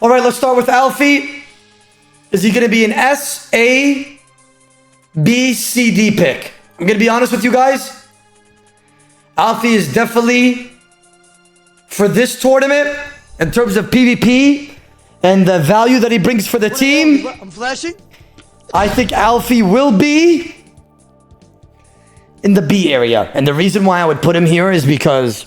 All right, let's start with Alfie. Is he going to be an S, A, B, C, D pick? I'm going to be honest with you guys. Alfie is definitely, for this tournament, in terms of PvP and the value that he brings for the team, I'm flashing. I think Alfie will be in the B area. And the reason why I would put him here is because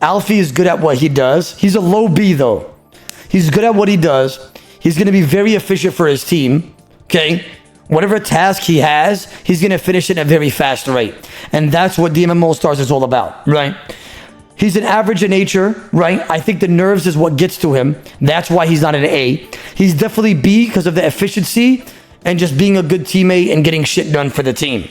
Alfie is good at what he does. He's a low B though. He's good at what he does. He's going to be very efficient for his team. Okay. Whatever task he has, he's going to finish it at a very fast rate. And that's what Deadman All Stars is all about, right? He's an average in nature, right? I think the nerves is what gets to him. That's why he's not an A. He's definitely B because of the efficiency and just being a good teammate and getting shit done for the team.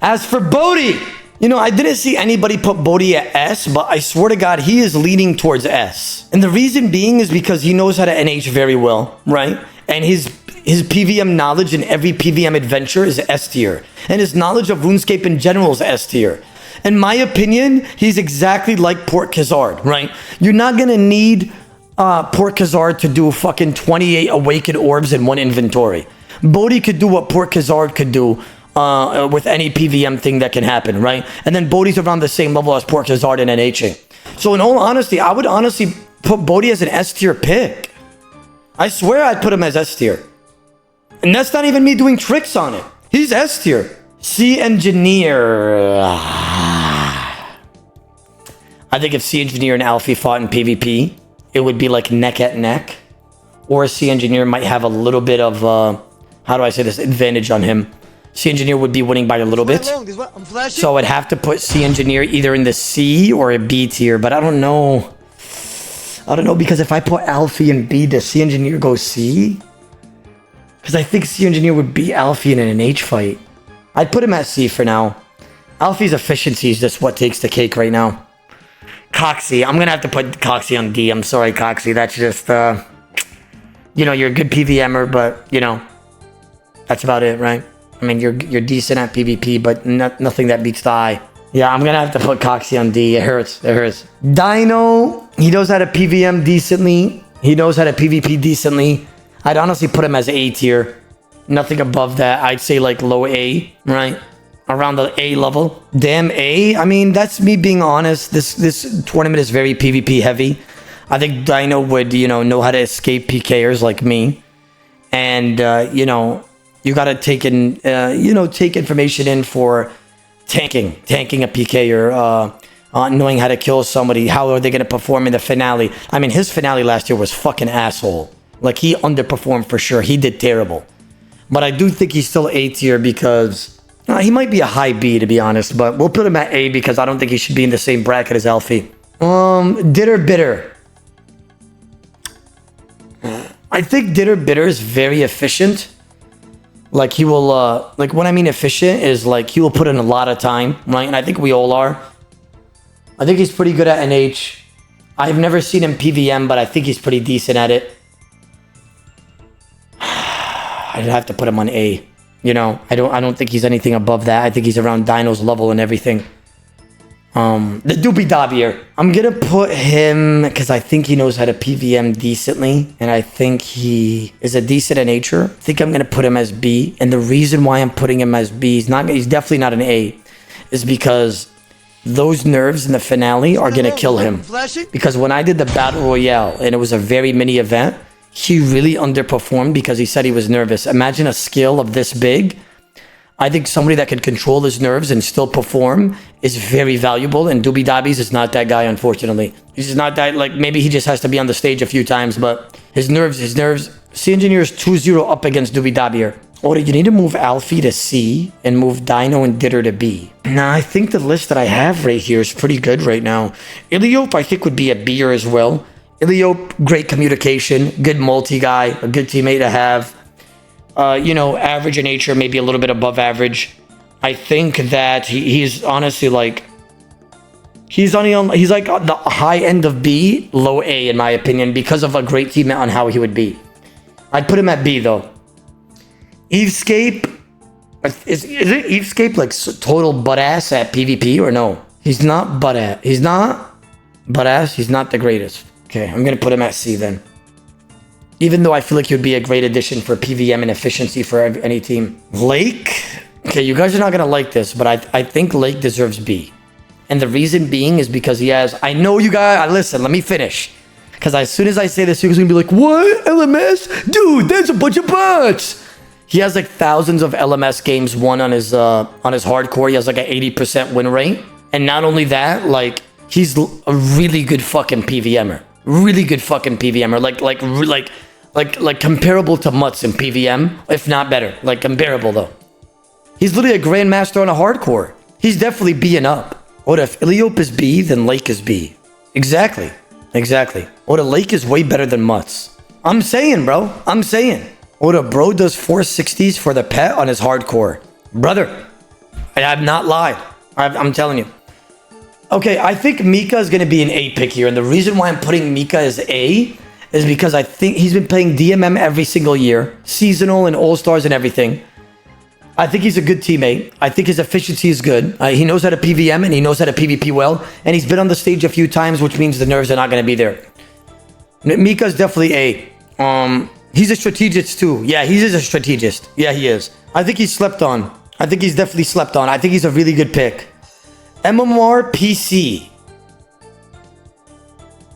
As for Bodhi, you know, I didn't see anybody put Bodhi at S, but I swear to God, he is leaning towards S. And the reason being is because he knows how to NH very well, right? And his PVM knowledge in every PVM adventure is S tier. And his knowledge of RuneScape in general is S tier. In my opinion, he's exactly like Port Khazard, right? You're not going to need Port Khazard to do fucking 28 awakened orbs in one inventory. Bodhi could do what Port Khazard could do with any PVM thing that can happen, right? And then Bodhi's around the same level as Port Khazard in NHing. So in all honesty, I would honestly put Bodhi as an S tier pick. I swear I'd put him as S tier. And that's not even me doing tricks on it. He's S tier. C Engineer. I think if C Engineer and Alfie fought in PvP, it would be like neck at neck. Or C Engineer might have a little bit of, how do I say this, advantage on him. C Engineer would be winning by a little bit. So I'd have to put C Engineer either in the C or a B tier, but I don't know. I don't know, because if I put Alfie in B, does C Engineer go C? Because I think C Engineer would beat Alfie in an H fight. I'd put him at C for now. Alfie's efficiency is just what takes the cake right now. Coxy. I'm going to have to put Coxy on D. I'm sorry, Coxy. That's just, you know, you're a good PVMer, but, you know, that's about it, right? I mean, you're decent at PvP, but nothing that beats the eye. Yeah, I'm going to have to put Coxy on D. It hurts. It hurts. Dino, he knows how to PVM decently. He knows how to PvP decently. I'd honestly put him as A tier. Nothing above that. I'd say like low A, right? Around the A level. Damn A. I mean, that's me being honest. This tournament is very PvP heavy. I think Dino would, you know how to escape PKers like me. And, you know, you got to take in, take information in for tanking a PKer, knowing how to kill somebody. How are they going to perform in the finale? I mean, his finale last year was fucking asshole. Like, he underperformed for sure. He did terrible. But I do think he's still A tier because he might be a high B, to be honest. But we'll put him at A because I don't think he should be in the same bracket as Alfie. Bitter. I think Bitter is very efficient. Like, he will, like, when I mean efficient is, like, he will put in a lot of time, right? And I think we all are. I think he's pretty good at NH. I've never seen him PVM, but I think he's pretty decent at it. I'd have to put him on A. You know, I don't think he's anything above that. I think he's around Dino's level and everything. The Dooby Dobbier. I'm gonna put him because I think he knows how to PVM decently, and I think he is a decent in nature. I think I'm gonna put him as B, and the reason why I'm putting him as B, he's definitely not an A, is because those nerves in the finale are gonna kill him. Because when I did the Battle Royale, and it was a very mini event, he really underperformed because he said he was nervous. Imagine a skill of this big. I think somebody that can control his nerves and still perform is very valuable. And Dooby Dobbies is not that guy, unfortunately. He's just not that, like, maybe he just has to be on the stage a few times, but his nerves, C Engineer is 2-0 up against Dooby Dobbier. Or you need to move Alfie to C and move Dino and Ditter to B. Now, I think the list that I have right here is pretty good right now. Ilop, I think, would be a B'er as well. Ilop, great communication, good multi-guy, a good teammate to have. You know, average in nature, maybe a little bit above average. I think that he's honestly like, he's like the high end of B, low A in my opinion, because of a great teammate on how he would be. I'd put him at B though. Evescape, is it Evescape like total butt ass at PvP or no? He's not butt ass. He's not butt ass. He's not the greatest. Okay, I'm gonna put him at C then. Even though I feel like he would be a great addition for PVM and efficiency for any team. Lake? Okay, you guys are not going to like this, but I think Lake deserves B. And the reason being is because he has... I know you guys... Listen, let me finish. Because as soon as I say this, you're going to be like, what? LMS? Dude, that's a bunch of bots. He has like thousands of LMS games won on his hardcore. He has like an 80% win rate. And not only that, like, he's a really good fucking PVMer. Really good fucking PVMer. Like comparable to Mutz in PVM, if not better. Like comparable though. He's literally a grandmaster on a hardcore. He's definitely B and up. What if Ilop is B, then Lake is B? Exactly. Exactly. Oda, Lake is way better than Mutz. I'm saying, bro. I'm saying. Oda, bro does 460s for the pet on his hardcore. Brother, I have not lied. I'm telling you. Okay, I think Mika is going to be an A pick here. And the reason why I'm putting Mika as A is because I think he's been playing DMM every single year. Seasonal and All Stars and everything. I think he's a good teammate. I think his efficiency is good. He knows how to PVM and he knows how to PvP well. And he's been on the stage a few times, which means the nerves are not going to be there. Mika's definitely A. He's a strategist too. Yeah, he is a strategist. Yeah, he is. I think he's slept on. I think he's definitely slept on. I think he's a really good pick. MMORPG.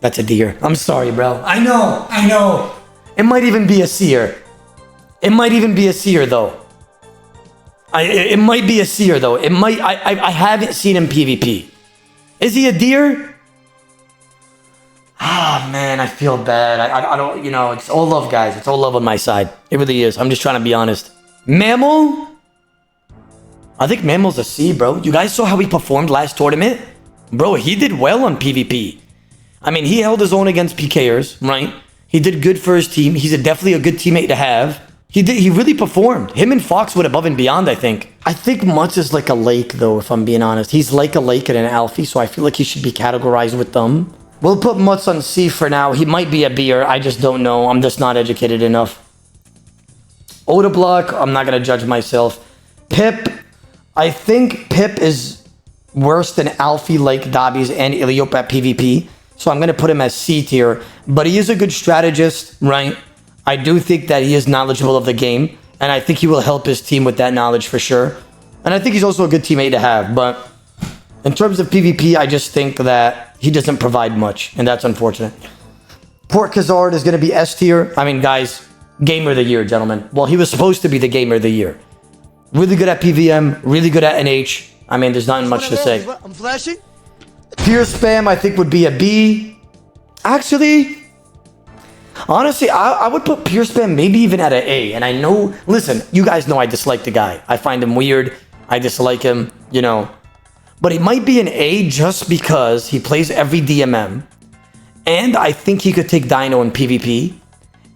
That's a D. I'm sorry, bro. I know. It might even be a C-er. It might even be a C-er though. It might be a C-er though. It might. I haven't seen him PvP. Is he a deer? Ah, man, I feel bad. I don't, you know, it's all love, guys. It's all love on my side. It really is. I'm just trying to be honest. Mammal? I think Mammal's a C, bro. You guys saw how he performed last tournament? Bro, he did well on PvP. I mean, he held his own against PKers, right? He did good for his team. He's definitely a good teammate to have. He really performed. Him and Fox went above and beyond, I think. I think Mutz is like a Lake, though, if I'm being honest. He's like a Lake and an Alfie, so I feel like he should be categorized with them. We'll put Mutz on C for now. He might be a B, or I just don't know. I'm just not educated enough. Odablock, I'm not going to judge myself. Pip, I think Pip is worse than Alfie, Lake, Dobbies, and Ilop at PvP. So I'm going to put him as C tier. But he is a good strategist, right? I do think that he is knowledgeable of the game. And I think he will help his team with that knowledge for sure. And I think he's also a good teammate to have. But in terms of PvP, I just think that he doesn't provide much. And that's unfortunate. Port Khazard is going to be S tier. I mean, guys, Gamer of the Year, gentlemen. Well, he was supposed to be the Gamer of the Year. Really good at PVM. Really good at NH. I mean, there's not much to say. I'm flashing. Pure Spam, I think, would be a B. Actually, honestly, I would put Pure Spam maybe even at an A. And I know, listen, you guys know I dislike the guy. I find him weird. I dislike him, you know. But he might be an A just because he plays every DMM. And I think he could take Dino in PvP.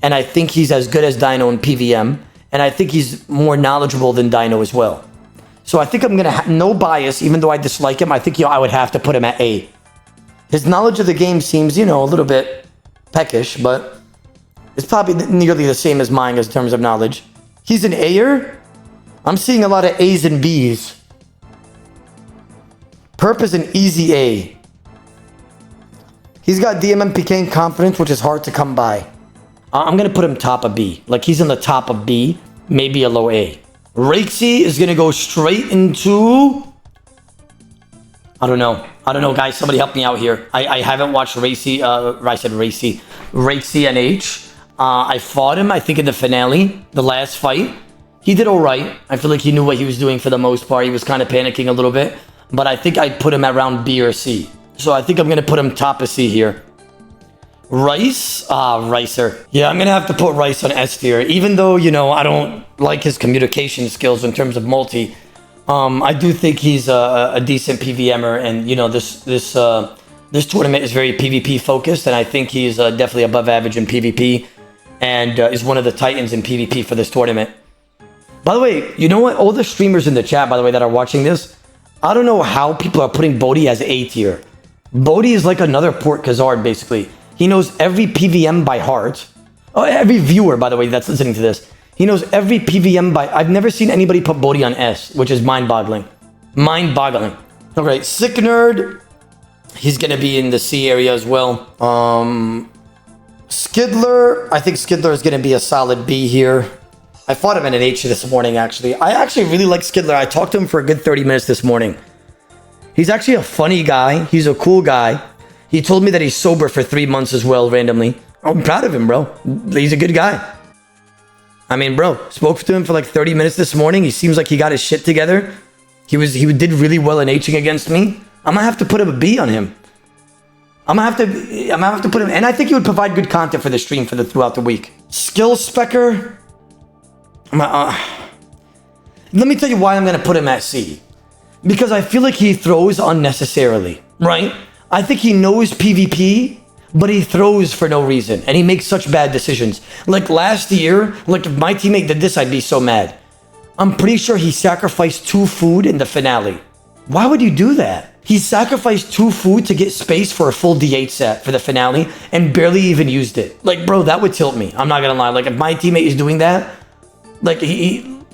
And I think he's as good as Dino in PVM. And I think he's more knowledgeable than Dino as well. So I think I'm going to have no bias, even though I dislike him. I think I would have to put him at A. His knowledge of the game seems, you know, a little bit peckish, but it's probably nearly the same as mine in terms of knowledge. He's an A-er. I'm seeing a lot of A's and B's. Perp is an easy A. He's got DMM PK confidence, which is hard to come by. I'm going to put him top of B. Like, he's in the top of B, maybe a low A. Rhys is going to go straight into... I don't know, guys. Somebody help me out here. I haven't watched Rhys. I said Rhys NH. I fought him, I think, in the finale, the last fight. He did all right. I feel like he knew what he was doing for the most part. He was kind of panicking a little bit. But I think I'd put him around B or C. So I think I'm going to put him top of C here. Rhys? Rhyser. Yeah, I'm going to have to put Rhys on S tier. Even though, you know, I don't like his communication skills in terms of multi. I do think he's a decent PVMer. And, you know, this tournament is very PvP focused. And I think he's definitely above average in PvP. And is one of the titans in PvP for this tournament. By the way, you know what? All the streamers in the chat, by the way, that are watching this, I don't know how people are putting Bodhi as A tier. Bodhi is like another Port Khazard, basically. He knows every PVM by heart. Oh, every viewer, by the way, that's listening to this. He knows every PVM by... I've never seen anybody put Bodhi on S, which is mind-boggling. Mind-boggling. Okay, Sick Nerd. He's going to be in the C area as well. Skiddler, I think Skiddler is going to be a solid B here. I fought him in an H this morning, actually. I actually really like Skiddler. I talked to him for a good 30 minutes this morning. He's actually a funny guy. He's a cool guy. He told me that he's sober for 3 months as well, randomly. I'm proud of him, bro. He's a good guy. I mean, bro, spoke to him for like 30 minutes this morning. He seems like he got his shit together. He did really well in Hing against me. I'm gonna have to put a B on him. I'm gonna have to put him, and I think he would provide good content for the stream throughout the week. Skill Specker. Let me tell you why I'm gonna put him at C. Because I feel like he throws unnecessarily, right? I think he knows PvP, but he throws for no reason, and he makes such bad decisions. Like last year, like if my teammate did this, I'd be so mad. I'm pretty sure he sacrificed 2 food in the finale. Why would you do that? He sacrificed 2 food to get space for a full D8 set for the finale and barely even used it. Like, bro, that would tilt me. I'm not gonna lie. Like, if my teammate is doing that, like,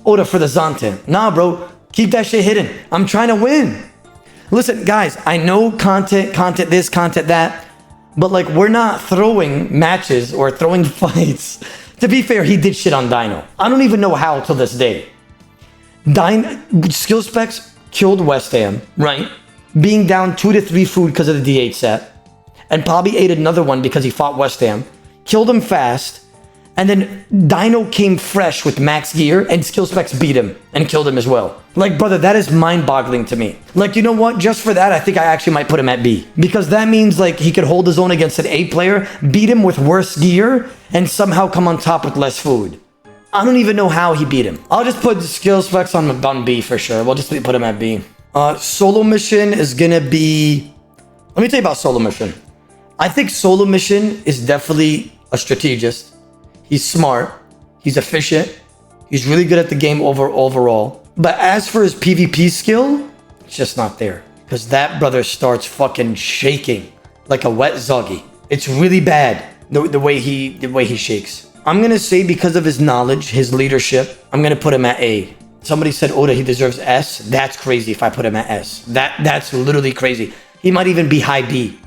Oda for the Zonten. Nah, bro, keep that shit hidden. I'm trying to win. Listen, guys, I know content this, content that, but like, we're not throwing matches or throwing fights. To be fair, he did shit on Dino. I don't even know how till this day. Skill Specs killed West Ham, right? Being down 2 to 3 food because of the D8 set, and probably ate another one because he fought West Ham, killed him fast, and then Dino came fresh with max gear, and Skill Specs beat him and killed him as well. Like, brother, that is mind-boggling to me. Like, you know what? Just for that, I think I actually might put him at B. Because that means, like, he could hold his own against an A player, beat him with worse gear, and somehow come on top with less food. I don't even know how he beat him. I'll just put Skill Specs on B for sure. We'll just put him at B. Solo Mission is gonna be... Let me tell you about Solo Mission. I think Solo Mission is definitely a strategist. He's smart. He's efficient. He's really good at the game overall. But as for his PvP skill, it's just not there. Because that brother starts fucking shaking like a wet zoggy. It's really bad the way he shakes. I'm gonna say because of his knowledge, his leadership, I'm gonna put him at A. Somebody said Oda, he deserves S. That's crazy if I put him at S. That's literally crazy. He might even be high B.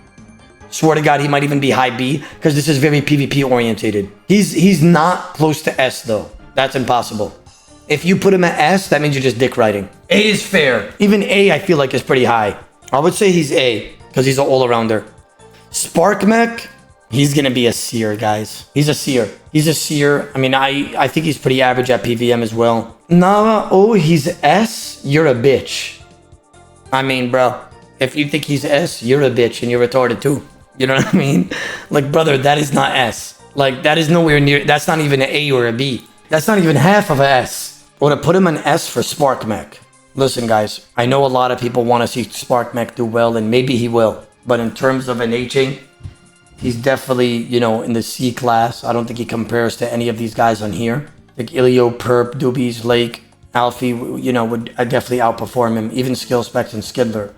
Swear to God, he might even be high B because this is very PvP orientated. He's not close to S though. That's impossible. If you put him at S, that means you're just dick riding. A is fair. Even A, I feel like is pretty high. I would say he's A because he's an all-arounder. Sparc Mech, he's gonna be a seer, guys. He's a seer. He's a seer. I mean, I think he's pretty average at PVM as well. Nah, oh, he's S? You're a bitch. I mean, bro, if you think he's S, you're a bitch and you're retarded too. You know what I mean? Like, brother, that is not S. Like, that is nowhere near, that's not even an A or a B. That's not even half of an S. Or to put him an S for Sparc Mech. Listen, guys, I know a lot of people want to see Sparc Mech do well, and maybe he will. But in terms of an Hing, he's definitely, you know, in the C class. I don't think he compares to any of these guys on here. Like Ilop, Perp, Doobies, Lake, Alfie, you know, would definitely outperform him. Even Skill Specs and Skiddler.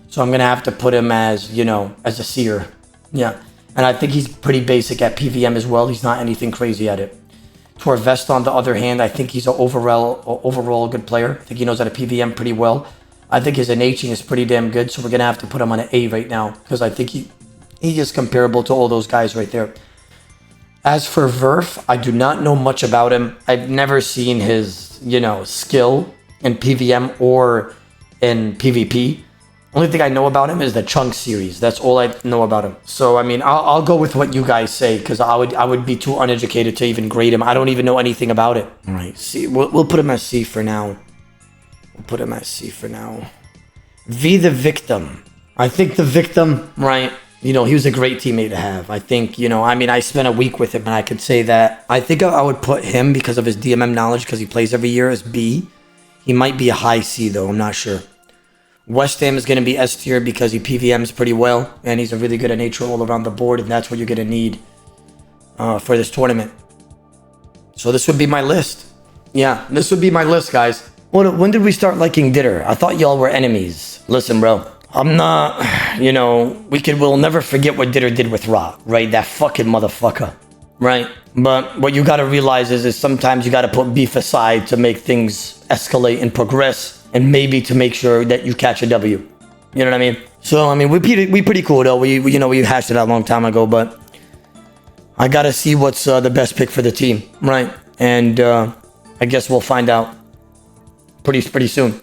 So I'm going to have to put him as, you know, as a seer. Yeah. And I think he's pretty basic at PVM as well. He's not anything crazy at it. Torvesta, on the other hand, I think he's an overall good player. I think he knows how to PVM pretty well. I think his Hing is pretty damn good. So we're going to have to put him on an A right now. Because I think he is comparable to all those guys right there. As for Verf, I do not know much about him. I've never seen his, you know, skill in PVM or in PvP. Only thing I know about him is the Chunk series. That's all I know about him. So, I mean, I'll go with what you guys say because I would be too uneducated to even grade him. I don't even know anything about it. All right, C. We'll put him as C for now. We'll put him as C for now. V, the Victim. I think the Victim, right? You know, he was a great teammate to have. I think, you know, I mean, I spent a week with him and I could say that. I think I would put him because of his DMM knowledge because he plays every year as B. He might be a high C though, I'm not sure. West Ham is going to be S tier because he PVMs pretty well and he's a really good at nature all around the board and that's what you're going to need for this tournament. So this would be my list. Yeah, this would be my list, guys. When did we start liking Ditter? I thought y'all were enemies. Listen, bro. I'm not, you know, we'll never forget what Ditter did with Ra, right? That fucking motherfucker, right? But what you gotta realize is sometimes you gotta put beef aside to make things escalate and progress, and maybe to make sure that you catch a W. You know what I mean? So, I mean, we pretty cool though. We you know, we hashed it out a long time ago, but I gotta see what's the best pick for the team, right? And I guess we'll find out pretty soon.